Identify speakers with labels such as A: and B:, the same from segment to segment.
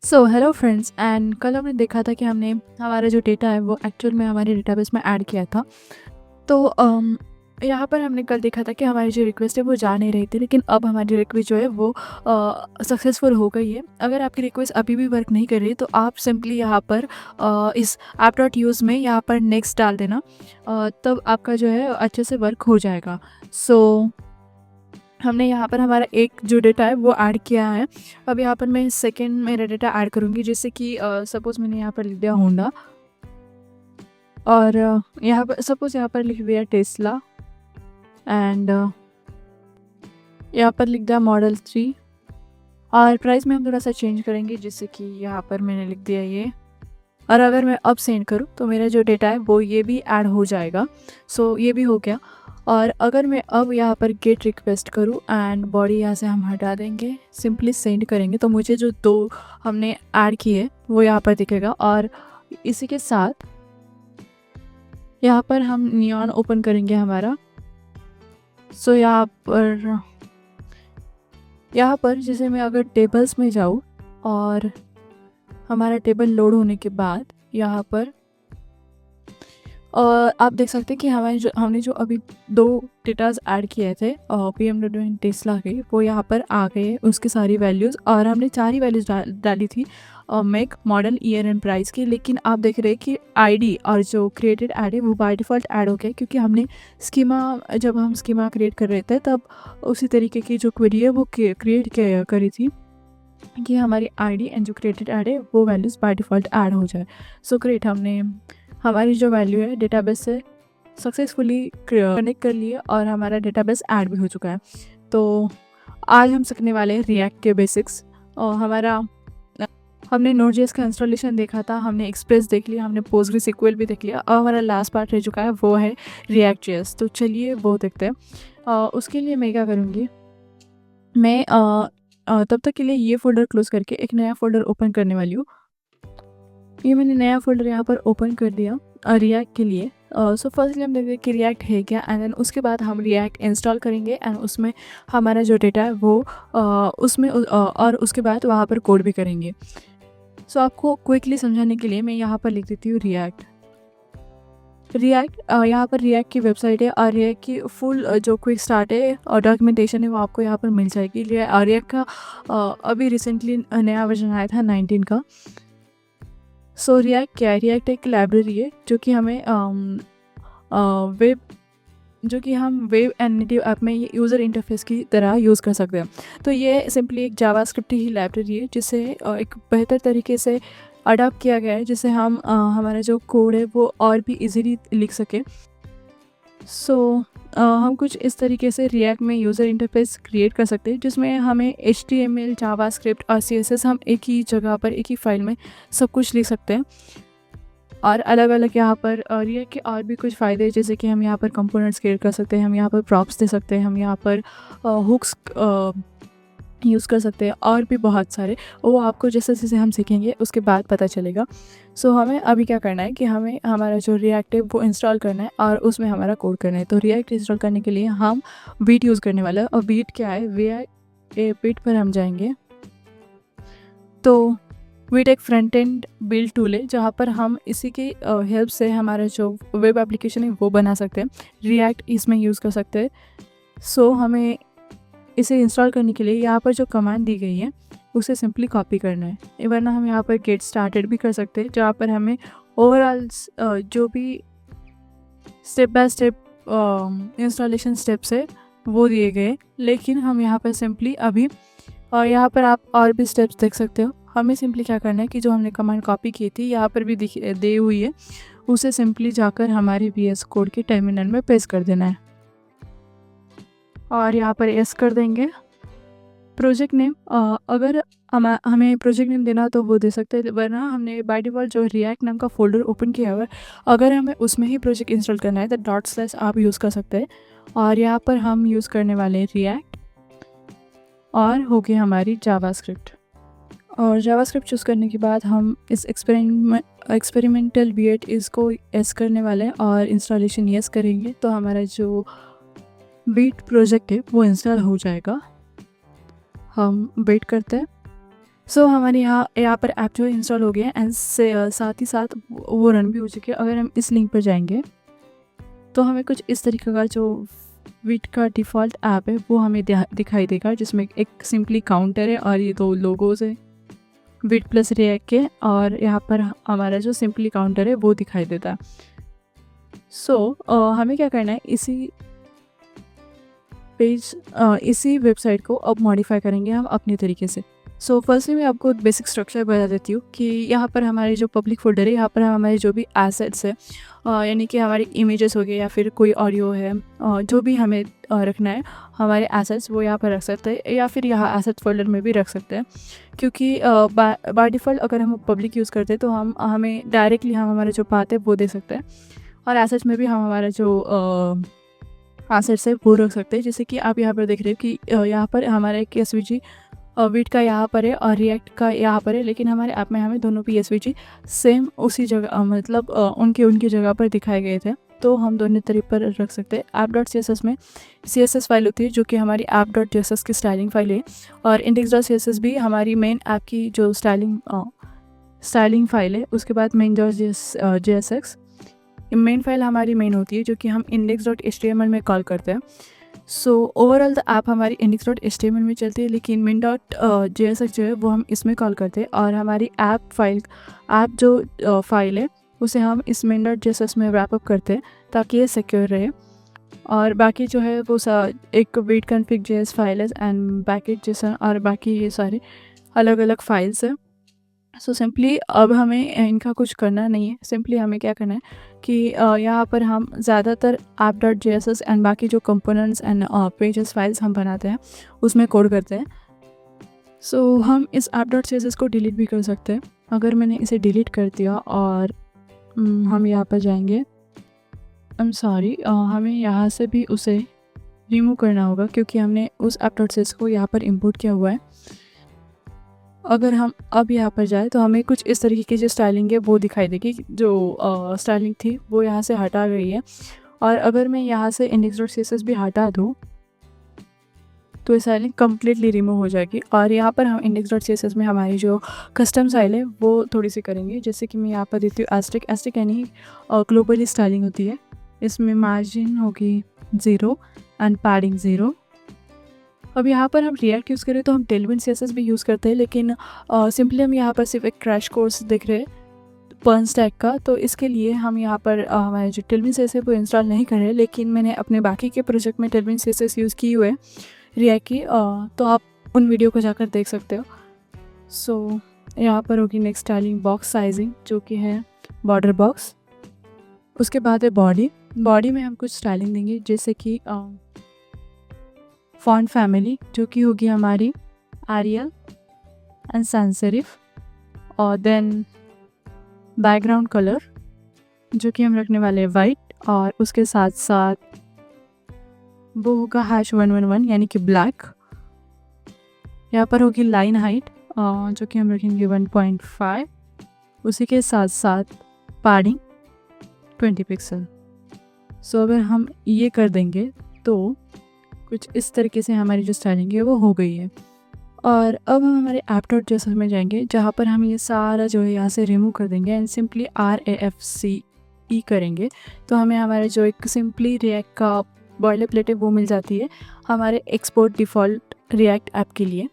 A: So hello friends and कल हमने देखा था कि हमने हमारा जो डेटा है वो एक्चुअल में हमारे डेटाबेस में ऐड किया था। तो यहाँ पर हमने कल देखा था कि हमारी जो रिक्वेस्ट है वो जा नहीं रही थी, लेकिन अब हमारी रिक्वेस्ट जो है वो सक्सेसफुल हो गई है। अगर आपकी रिक्वेस्ट अभी भी वर्क नहीं कर रही है तो आप सिंपली यहाँ पर इस ऐप डॉट यूज़ में यहाँ पर नेक्स्ट डाल देना, तब आपका जो है अच्छे से वर्क हो जाएगा। सो हमने यहाँ पर हमारा एक जो डेटा है वो ऐड किया है। अब यहाँ पर मैं सेकंड मेरा डेटा ऐड करूँगी, जैसे कि सपोज़ मैंने यहाँ पर लिख दिया होंडा, और यहाँ पर सपोज़ यहाँ पर लिख दिया टेस्ला, एंड यहाँ पर लिख दिया मॉडल 3, और प्राइस में हम थोड़ा सा चेंज करेंगे, जैसे कि यहाँ पर मैंने लिख दिया ये। और अगर मैं अब सेंड करूँ तो मेरा जो डेटा है वो ये भी ऐड हो जाएगा। सो ये भी हो गया। और अगर मैं अब यहाँ पर गेट रिक्वेस्ट करूँ एंड बॉडी यहाँ से हम हटा देंगे, सिंपली सेंड करेंगे, तो मुझे जो दो हमने ऐड किए वो यहाँ पर दिखेगा। और इसी के साथ यहाँ पर हम नियॉन ओपन करेंगे हमारा। सो यहाँ पर जैसे मैं अगर टेबल्स में जाऊँ और हमारा टेबल लोड होने के बाद यहाँ पर आप देख सकते हैं कि हमने जो अभी दो डेटाज ऐड किए थे BMW एंड टेस्ला के, वो यहाँ पर आ गए उसकी सारी वैल्यूज़। और हमने चार ही वैल्यूज़ डाली थी, make, model, year and price की। लेकिन आप देख रहे हैं कि आईडी और जो क्रिएटेड ऐड है वो बाय डिफ़ॉल्ट ऐड हो गया, क्योंकि हमने जब हम स्कीमा क्रिएट कर रहे थे तब उसी तरीके की जो क्वेरी है वो क्रिएट करी थी कि हमारी आईडी एंड जो क्रिएटेड ऐड है वो वैल्यूज़ बाय डिफ़ॉल्ट ऐड हो जाए। सो ग्रेट, हमने हमारी जो वैल्यू है डेटाबेस से सक्सेसफुली कनेक्ट कर लिए और हमारा डेटाबेस ऐड भी हो चुका है। तो आज हम सीखने वाले हैं रिएक्ट के बेसिक्स। और हमने नोड.जेएस का इंस्टॉलेशन देखा था, हमने एक्सप्रेस देख लिया, हमने पोस्टग्रेसक्यूएल भी देख लिया, और हमारा लास्ट पार्ट रह चुका है वो है रिएक्ट.जेएस। तो चलिए वो देखते हैं। उसके लिए मैं क्या करूँगी, मैं तब तक के लिए ये फ़ोल्डर क्लोज़ करके एक नया फ़ोल्डर ओपन करने वाली हूँ। ये मैंने नया फ़ोल्डर यहाँ पर ओपन कर दिया रिएक्ट के लिए। सो फर्स्टली हम देखते हैं कि रिएक्ट है क्या, एंड देन उसके बाद हम रिएक्ट इंस्टॉल करेंगे एंड उसमें हमारा जो डेटा है वो और उसके बाद वहाँ पर कोड भी करेंगे। सो आपको क्विकली समझाने के लिए मैं यहाँ पर लिख देती हूँ रिएक्ट। यहाँ पर रिएक्ट की वेबसाइट है, और रिएक्ट की फुल जो क्विक स्टार्ट है और डॉक्यूमेंटेशन है वो आपको यहाँ पर मिल जाएगी। रिएक्ट का अभी रिसेंटली नया वर्जन आया था 19 का। सो रिएक्ट क्या है? रिएक्ट एक लाइब्रेरी है जो कि हम वेब एंड नेटिव ऐप में ये यूज़र इंटरफेस की तरह यूज़ कर सकते हैं। तो ये सिंपली एक जावास्क्रिप्ट ही लाइब्रेरी है जिसे एक बेहतर तरीके से अडॉप्ट किया गया है, जिससे हम हमारा जो कोड है वो और भी इजीली लिख सकें। सो हम कुछ इस तरीके से रिएक्ट में यूज़र इंटरफेस क्रिएट कर सकते हैं, जिसमें हमें HTML, जावास्क्रिप्ट और CSS हम एक ही जगह पर एक ही फाइल में सब कुछ लिख सकते हैं। और अलग अलग यहाँ पर रिएक्ट के और भी कुछ फ़ायदे हैं, जैसे कि हम यहाँ पर कंपोनेंट्स क्रिएट कर सकते हैं, हम यहाँ पर प्रॉप्स दे सकते हैं, हम यहाँ पर हुक्स यूज़ कर सकते हैं, और भी बहुत सारे। वो आपको जैसे जैसे हम सीखेंगे उसके बाद पता चलेगा। सो हमें अभी क्या करना है कि हमें हमारा जो रिएक्ट है वो इंस्टॉल करना है और उसमें हमारा कोड करना है। तो रिएक्ट इंस्टॉल करने के लिए हम वीट यूज़ करने वाले हैं। और वीट क्या है? वीट पर हम जाएंगे तो वीट एक फ्रंट एंड बिल्ड टूल है, जहाँ पर हम इसी की हेल्प से हमारा जो वेब एप्लीकेशन है वो बना सकते हैं। रिएक्ट इसमें यूज़ कर सकते हैं। सो हमें इसे इंस्टॉल करने के लिए यहाँ पर जो कमांड दी गई है उसे सिंपली कॉपी करना है, वरना हम यहाँ पर गेट स्टार्टेड भी कर सकते हैं, जहाँ पर हमें ओवरऑल जो भी step by step installation steps है वो दिए गए। लेकिन हम यहाँ पर सिंपली अभी, और यहाँ पर आप और भी स्टेप्स देख सकते हो, हमें सिंपली क्या करना है कि जो हमने कमांड कॉपी की थी यहाँ पर भी दी हुई है, उसे सिंपली जाकर हमारे VS कोड के टर्मिनल में पेस्ट कर देना है, और यहाँ पर एस कर देंगे। प्रोजेक्ट नेम, अगर हमें प्रोजेक्ट नेम देना तो वो दे सकते हैं, वरना हमने बाय डिफ़ॉल्ट जो रिएक्ट नाम का फ़ोल्डर ओपन किया हुआ है, अगर हमें उसमें ही प्रोजेक्ट इंस्टॉल करना है तो // आप यूज़ कर सकते हैं। और यहाँ पर हम यूज़ करने वाले हैं रिएक्ट, और हो गई हमारी जावास्क्रिप्ट। और जावास्क्रिप्ट चूज़ करने के बाद हम इस एक्सपेरिमेंटल वीट इसको एस करने वाले हैं और इंस्टॉलेशन यस करेंगे, तो हमारा जो वीट प्रोजेक्ट है वो इंस्टॉल हो जाएगा। हम वेट करते हैं। सो हमारे यहाँ पर ऐप जो है इंस्टॉल हो गया है एंड साथ ही साथ वो रन भी हो चुके हैं। अगर हम इस लिंक पर जाएंगे तो हमें कुछ इस तरीके का जो विट का डिफ़ॉल्ट ऐप है वो हमें दिखाई देगा, जिसमें एक सिंपली काउंटर है और ये 2 लोगोज़ है विट प्लस रिएक्ट के, और यहाँ पर हमारा जो सिंपली काउंटर है वो दिखाई देता है। हमें क्या करना है, इसी वेबसाइट को अब मॉडिफाई करेंगे हम अपने तरीके से। फर्स्टली मैं आपको बेसिक स्ट्रक्चर बता देती हूँ कि यहाँ पर हमारे जो पब्लिक फ़ोल्डर है, यहाँ पर हमारे जो भी एसेट्स है, यानी कि हमारी इमेजेस हो गए या फिर कोई ऑडियो है, जो भी हमें रखना है हमारे एसेट्स, वो यहाँ पर रख सकते हैं या फिर यहाँ एसेट फ़ोल्डर में भी रख सकते हैं। क्योंकि बाय डिफ़ॉल्ट अगर हम पब्लिक यूज़ करते हैं तो हमें डायरेक्टली हम हमारे जो पाथ है वो दे सकते हैं, और एसेट्स में भी हम हमारा जो एसेट्स है वो रख सकते हैं। जैसे कि आप यहाँ पर देख रहे हो कि यहाँ पर हमारा एक एसवीजी विट का यहाँ पर है और रिएक्ट का यहाँ पर है, लेकिन हमारे ऐप में हमें दोनों भी एसवीजी सेम उसी जगह मतलब उनकी जगह पर दिखाए गए थे, तो हम दोनों तरीके पर रख सकते हैं। app.css में CSS फाइल होती है जो कि हमारी app.css की स्टाइलिंग फाइल है, और index.css भी हमारी मेन ऐप की जो स्टाइलिंग फाइल है। उसके बाद main.jsx मेन फाइल हमारी मेन होती है जो कि हम index.html में कॉल करते हैं। ओवरऑल द ऐप हमारी index.html में चलती है, लेकिन main.jsx जो है वो हम इसमें कॉल करते हैं, और हमारी ऐप जो फाइल है उसे हम इस main.js में रैप अप करते हैं ताकि ये सिक्योर रहे। और बाकी जो है वो एक वेट कॉन्फ़िग जेएस फाइल है एंड पैकेज जेसन, और बाकी ये सारे अलग अलग फाइल्स हैं। सिंपली अब हमें इनका कुछ करना नहीं है। सिंपली हमें क्या करना है कि यहाँ पर हम ज़्यादातर app.js एंड बाकी जो कंपोनेंट्स एंड पेजेस फाइल्स हम बनाते हैं उसमें कोड करते हैं। हम इस app.css को डिलीट भी कर सकते हैं। अगर मैंने इसे डिलीट कर दिया और हम यहाँ पर जाएंगे, हमें यहाँ से भी उसे रिमूव करना होगा क्योंकि हमने उस app.css को यहाँ पर इंपोर्ट किया हुआ है। अगर हम अब यहाँ पर जाए तो हमें कुछ इस तरीके की जो स्टाइलिंग है वो दिखाई देगी। जो स्टाइलिंग थी वो यहाँ से हटा गई है, और अगर मैं यहाँ से index.css भी हटा दूँ तो ये स्टाइलिंग कम्प्लीटली रिमूव हो जाएगी। और यहाँ पर हम index.css में हमारी जो कस्टम स्टाइल है वो थोड़ी सी करेंगे। जैसे कि मैं यहाँ पर देती हूँ एस्टिक यानी ग्लोबली स्टाइलिंग होती है। इसमें मार्जिन होगी 0 एंड पैडिंग 0। अब यहाँ पर हम रिएक्ट यूज़ करें तो हम टेलविंड CSS भी यूज़ करते हैं, लेकिन सिंपली हम यहाँ पर सिर्फ एक क्रैश कोर्स देख रहे हैं पर्न स्टैक का, तो इसके लिए हम यहाँ पर हमारे जो टेलविंड CSS है वो इंस्टॉल नहीं कर रहे, लेकिन मैंने अपने बाकी के प्रोजेक्ट में टेलविंड CSS यूज़ की हुए रिएक्ट की, तो आप उन वीडियो को जाकर देख सकते हो। यहाँ पर होगी नेक्स्ट स्टाइलिंग बॉक्स साइजिंग जो कि है बॉर्डर बॉक्स। उसके बाद है बॉडी में हम कुछ स्टाइलिंग देंगे, जैसे कि फॉन्ट फैमिली जो कि होगी हमारी एरियल एंड सैंस सेरिफ, और देन बैकग्राउंड कलर जो कि हम रखने वाले हैं वाइट, और उसके साथ साथ वो होगा #111 यानी कि ब्लैक। यहाँ पर होगी लाइन हाइट जो कि हम रखेंगे 1.5, उसी के साथ साथ पैडिंग 20 पिक्सल। अगर हम ये कर देंगे तो कुछ इस तरीके से हमारी जो स्टाइलिंग है वो हो गई है। और अब हम हमारे app.js में जाएंगे, जहाँ पर हम ये सारा जो है यहाँ से रिमूव कर देंगे एंड सिंपली RAFCE करेंगे, तो हमें हमारे जो एक सिंपली रिएक्ट का बॉयलर प्लेट है वो मिल जाती है हमारे एक्सपोर्ट डिफ़ॉल्ट रिएक्ट ऐप के लिए।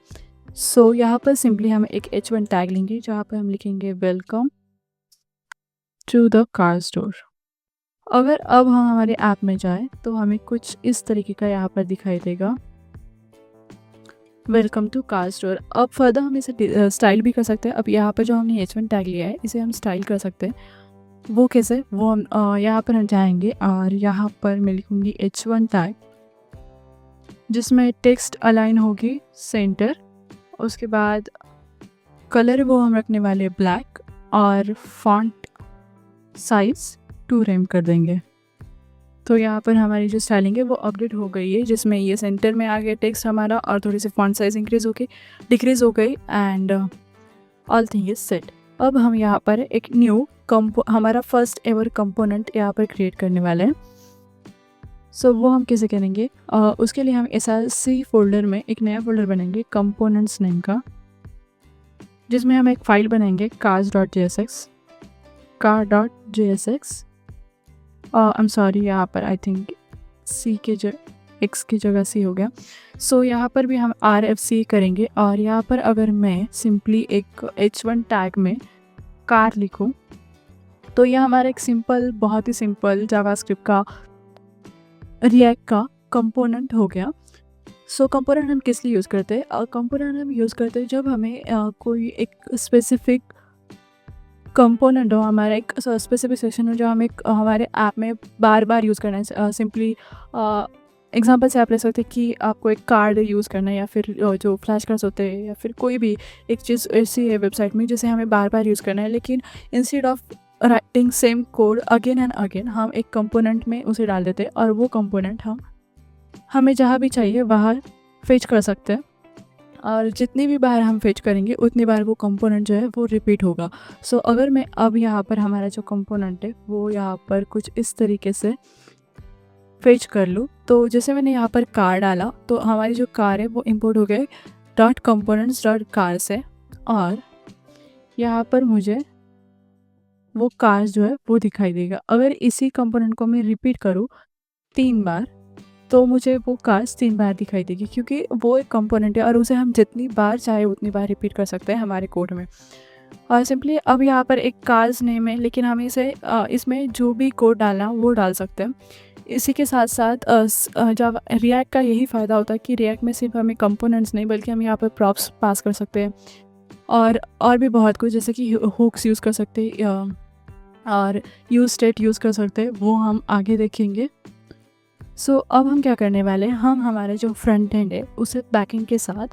A: यहाँ पर सिंपली हम एक H1 टैग लेंगे जहाँ पर हम लिखेंगे welcome to the car store. अगर अब हम हमारे ऐप में जाएं तो हमें कुछ इस तरीके का यहाँ पर दिखाई देगा वेलकम टू कार स्टोर। अब फर्दर हम इसे स्टाइल भी कर सकते हैं। अब यहाँ पर जो हमने H1 टैग लिया है इसे हम स्टाइल कर सकते हैं। वो कैसे, वो हम यहाँ पर हम जाएंगे और यहाँ पर मैं लिखूँगी H1 टैग जिसमें टेक्स्ट अलाइन होगी सेंटर। उसके बाद कलर वो हम रखने वाले ब्लैक, और फॉन्ट साइज़ 2 रेम कर देंगे। तो यहाँ पर हमारी जो स्टाइलिंग है वो अपडेट हो गई है, जिसमें ये सेंटर में आ गया टेक्स्ट हमारा, और थोड़ी सी फॉन्ट साइज डिक्रीज़ हो गई and all thing is set. अब हम यहाँ पर एक न्यू हमारा फर्स्ट एवर कंपोनेंट यहाँ पर क्रिएट करने वाले हैं। वो हम कैसे करेंगे, उसके लिए हम SRC फोल्डर में एक नया फोल्डर बनाएंगे कंपोनेंट्स नेम का। जिसमें हम एक फ़ाइल बनाएंगे cars.jsx, car.jsx। I am sorry, यहाँ पर आई थिंक सी के एक्स की जगह सी हो गया। सो यहाँ पर भी हम RFC करेंगे और यहाँ पर अगर मैं सिंपली एक H1 टैग में कार लिखूँ तो यह हमारा एक सिंपल, बहुत ही सिंपल जावास्क्रिप्ट का रिएक्ट का कंपोनेंट हो गया। सो कंपोनेंट हम किस लिए यूज़ करते हैं? कंपोनेंट हम यूज़ करते हैं जब हमें कोई एक स्पेसिफिक कंपोनेंट हो, हमारा एक स्पेसिफिक सेक्शन हो जो हमें हमारे ऐप में बार बार यूज़ करना है। सिंपली एग्जांपल से आप ले सकते हैं कि आपको एक कार्ड यूज़ करना है, या फिर जो फ्लैश कार्ड्स होते हैं, या फिर कोई भी एक चीज़ ऐसी है वेबसाइट में जिसे हमें बार बार यूज़ करना है, लेकिन instead of writing same code again and again हम एक कंपोनेंट में उसे डाल देते हैं और वो कंपोनेंट हमें जहाँ भी चाहिए वहाँ फेच कर सकते हैं। और जितनी भी बार हम फेच करेंगे उतनी बार वो कंपोनेंट जो है वो रिपीट होगा। सो अगर मैं अब यहाँ पर हमारा जो कंपोनेंट है वो यहाँ पर कुछ इस तरीके से फेच कर लूँ, तो जैसे मैंने यहाँ पर कार डाला तो हमारी जो कार है वो इंपोर्ट हो गए .components.car से, और यहाँ पर मुझे वो कार जो है वो दिखाई देगा। अगर इसी कंपोनेंट को मैं रिपीट करूँ 3 बार तो मुझे वो कार्स 3 बार दिखाई देगी, क्योंकि वो एक कंपोनेंट है और उसे हम जितनी बार चाहे उतनी बार रिपीट कर सकते हैं हमारे कोड में। और सिंपली अब यहाँ पर एक कार्स नेम है, लेकिन हमें इसमें जो भी कोड डालना वो डाल सकते हैं। इसी के साथ साथ जब रिएक्ट का यही फ़ायदा होता है कि रिएक्ट में सिर्फ हमें कंपोनेंट्स नहीं बल्कि हम यहाँ पर प्रॉप्स पास कर सकते हैं और भी बहुत कुछ, जैसे कि हुक्स यूज़ कर सकते हैं और यूज़ स्टेट यूज़ कर सकते हैं, वो हम आगे देखेंगे। सो अब हम क्या करने वाले हैं, हम हमारे जो फ्रंट एंड है उसे बैकएंड के साथ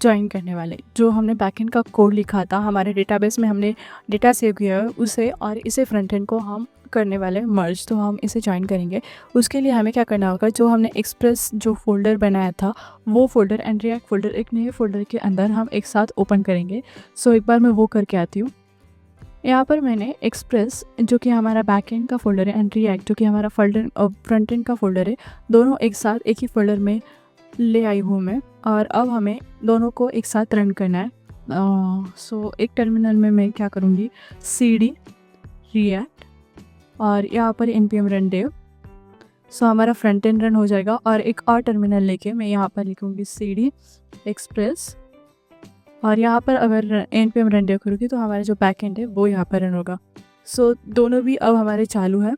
A: ज्वाइन करने वाले। जो हमने बैकएंड का कोड लिखा था हमारे डेटाबेस में, हमने डेटा सेव किया है उसे, और इसे फ्रंट एंड को हम करने वाले मर्ज, तो हम इसे ज्वाइन करेंगे। उसके लिए हमें क्या करना होगा, जो हमने एक्सप्रेस जो फोल्डर बनाया था वो फोल्डर एंड रिएक्ट फोल्डर एक नए फोल्डर के अंदर हम एक साथ ओपन करेंगे। सो एक बार मैं वो करके आती हूँ। यहाँ पर मैंने एक्सप्रेस जो कि हमारा बैकएंड का फोल्डर है एंड रिएक्ट जो कि हमारा फ्रंट एंड का फोल्डर है, दोनों एक साथ एक ही फोल्डर में ले आई हूँ मैं, और अब हमें दोनों को एक साथ रन करना है। सो एक टर्मिनल में मैं क्या करूँगी, cd react और यहाँ पर npm run dev। सो हमारा फ्रंट एंड रन हो जाएगा, और एक और टर्मिनल लेके मैं यहाँ पर लिखूँगी cd express, और यहाँ पर अगर npm run dev करूँगी तो हमारा जो बैक एंड है वो यहाँ पर रन होगा। सो दोनों भी अब हमारे चालू है।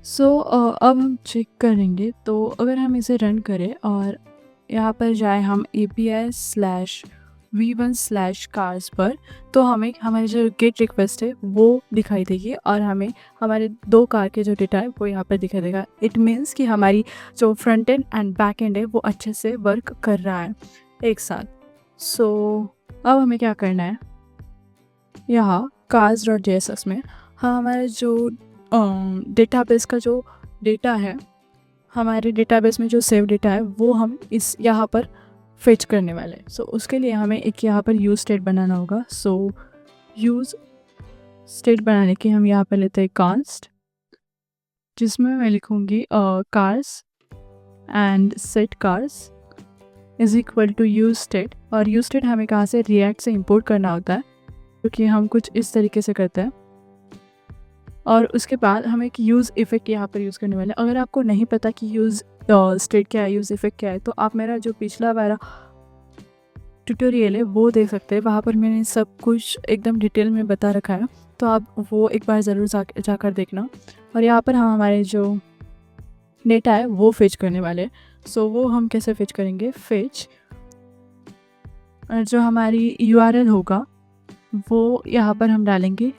A: सो अब हम चेक करेंगे, तो अगर हम इसे रन करें और यहाँ पर जाए हम API/v1/cars पर, तो हमें हमारी जो गेट रिक्वेस्ट है वो दिखाई देगी और हमें हमारे 2 कार के जो डेटा है वो यहाँ पर दिखाई देगा। इट मीन्स कि हमारी जो front end and back and है वो अच्छे से वर्क कर रहा है एक साथ। सो अब हमें क्या करना है, यहाँ cars.jsx में हमारे जो डेटाबेस का जो डेटा है, हमारे डेटाबेस में जो सेव डेटा है वो हम इस यहाँ पर फेच करने वाले हैं। सो उसके लिए हमें एक यहाँ पर यूज़ स्टेट बनाना होगा। सो यूज़ स्टेट बनाने के हम यहाँ पर लेते हैं कांस्ट, जिसमें मैं लिखूँगी cars and set cars is equal to use state, और यूज़ स्टेट हमें कहाँ से, रिएक्ट से इंपोर्ट करना होता है, क्योंकि हम कुछ इस तरीके से करते हैं। और उसके बाद हम एक यूज़ इफ़ेक्ट यहाँ पर यूज़ करने वाले हैं। अगर आपको नहीं पता कि यूज़ स्टेट क्या है, यूज़ इफ़ेक्ट क्या है, तो आप मेरा जो पिछला वाला ट्यूटोरियल है वो देख सकते हैं, वहाँ पर मैंने सब कुछ एकदम डिटेल में बता रखा है, तो आप वो एक बार ज़रूर जाकर देखना। और यहाँ पर हम हमारे जो डेटा है वो फेच करने वाले हैं। सो वो हम कैसे फेच करेंगे, फेच जो हमारी URL होगा वो यहाँ पर हम डालेंगे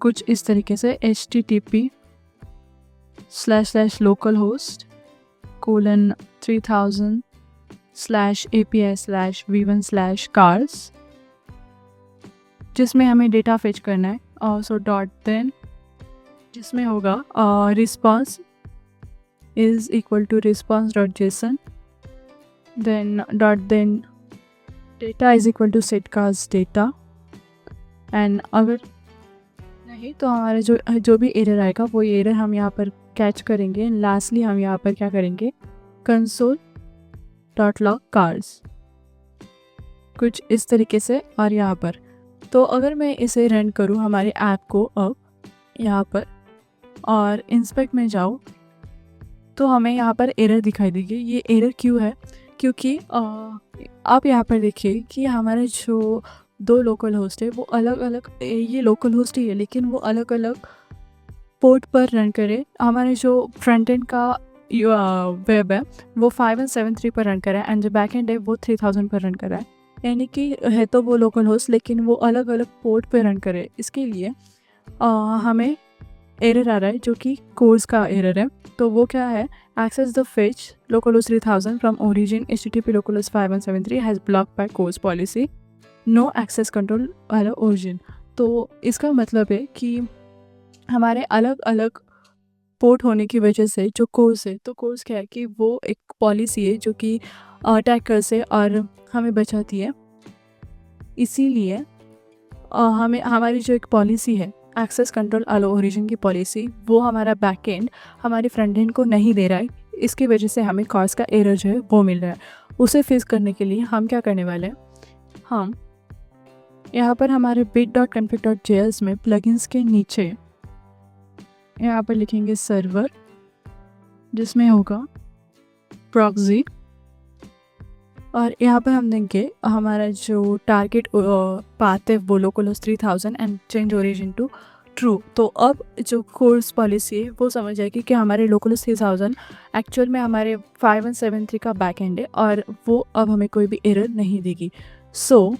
A: कुछ इस तरीके से http://localhost:3000/API/v1/cars, जिसमें हमें डेटा फेच करना है। और सो डॉट देन जिसमें होगा response is equal to response.json, then dot then data is equal to set cars data, and अगर नहीं तो हमारे जो भी एरर आएगा वो एरर हम यहाँ पर कैच करेंगे। लास्टली हम यहाँ पर क्या करेंगे, console.log cars। कुछ इस तरीके से और यहाँ पर। तो अगर मैं इसे रन करूँ हमारे ऐप को अब यहाँ पर और इंस्पेक्ट में जाऊँ तो हमें यहाँ पर एरर दिखाई देगी। ये एरर क्यों है? क्योंकि आप यहाँ पर देखिए कि हमारे जो 2 लोकल होस्ट है वो अलग अलग, ये लोकल होस्ट ही है लेकिन वो अलग अलग पोर्ट पर रन करे। हमारे जो फ्रंट एंड का वेब है वो 5173 पर रन कर रहा है एंड जो बैक एंड है वो 3000 पर रन कर रहा है। यानी कि है तो वो लोकल होस्ट लेकिन वो अलग अलग पोर्ट पर रन करे। इसके लिए हमें एरर आ रहा है जो कि कोर्स का एरर है। तो वो क्या है? Access the fetch localhost 3000 from origin http localhost 5173 has blocked by CORS policy, no access control वाला ओरिजिन। तो इसका मतलब है कि हमारे अलग अलग पोर्ट होने की वजह से जो कोर्स है, तो कोर्स क्या है कि वो एक पॉलिसी है जो कि अटैकर से और हमें बचाती है। इसीलिए हमें हमारी जो एक पॉलिसी है एक्सेस कंट्रोल अलो ओरिजिन की पॉलिसी, वो हमारा बैक एंड हमारे फ्रंट एंड को नहीं दे रहा है। इसकी वजह से हमें कॉर्स का एरर जो है वो मिल रहा है। उसे फिक्स करने के लिए हम क्या करने वाले हैं, हम यहाँ पर हमारे bit.config.js में प्लगइन्स के नीचे यहाँ पर लिखेंगे सर्वर, जिसमें होगा प्रॉक्सी, और यहाँ पर हम देंगे हमारा जो टारगेट पाथ है वो localhost 3000 and change origin to true. तो अब जो कोर्स पॉलिसी है वो समझ जाएगी कि हमारे localhost 3000 एक्चुअल में हमारे 5173 का बैक एंड है और वो अब हमें कोई भी एरर नहीं देगी। सो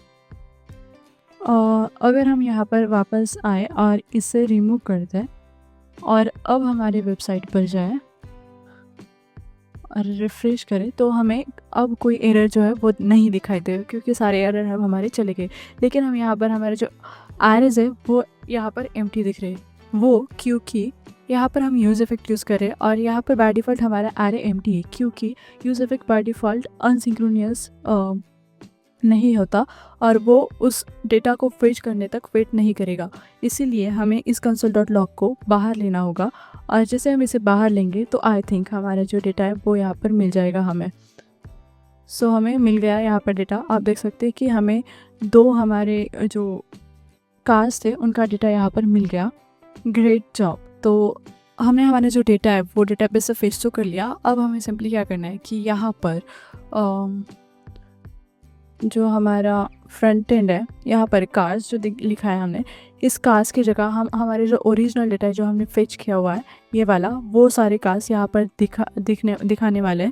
A: अगर हम यहाँ पर वापस आए और इसे रिमूव कर दें और अब हमारे वेबसाइट पर जाएं और रिफ्रेश करें तो हमें अब कोई एरर जो है वो नहीं दिखाई दे, क्योंकि सारे एरर अब हमारे चले गए। लेकिन हम यहाँ पर हमारे जो एरर्स है वो यहाँ पर एम्प्टी दिख रहे हैं। वो क्योंकि यहाँ पर हम यूज़ इफेक्ट यूज़ करें और यहाँ पर बाय डिफ़ॉल्ट हमारा एरे एम्प्टी है, क्योंकि यूज़ इफेक्ट बाय डिफ़ॉल्ट अनसिंक्रोनियस नहीं होता और वो उस डेटा को फेच करने तक वेट नहीं करेगा। इसीलिए हमें इस console.log को बाहर लेना होगा और जैसे हम इसे बाहर लेंगे तो आई थिंक हमारा जो डेटा है वो यहाँ पर मिल जाएगा हमें। सो हमें मिल गया यहाँ पर डेटा। आप देख सकते हैं कि हमें 2 हमारे जो कास्ट थे उनका डेटा यहाँ पर मिल गया। Great job. तो हमने हमारा जो डेटा है वो डेटाबेस से फेच तो कर लिया। अब हमें सिंपली क्या करना है कि यहाँ पर जो हमारा फ्रंट एंड है यहाँ पर कार्स जो लिखा है हमने, इस कार्स की जगह हम हमारे जो ओरिजिनल डेटा है जो हमने फेच किया हुआ है ये वाला, वो सारे कार्स यहाँ पर दिखाने वाले हैं।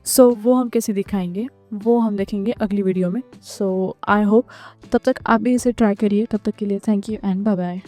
A: सो वो हम कैसे दिखाएंगे वो हम देखेंगे अगली वीडियो में। सो आई होप तब तक आप भी इसे ट्राई करिए। तब तक के लिए thank you and bye bye.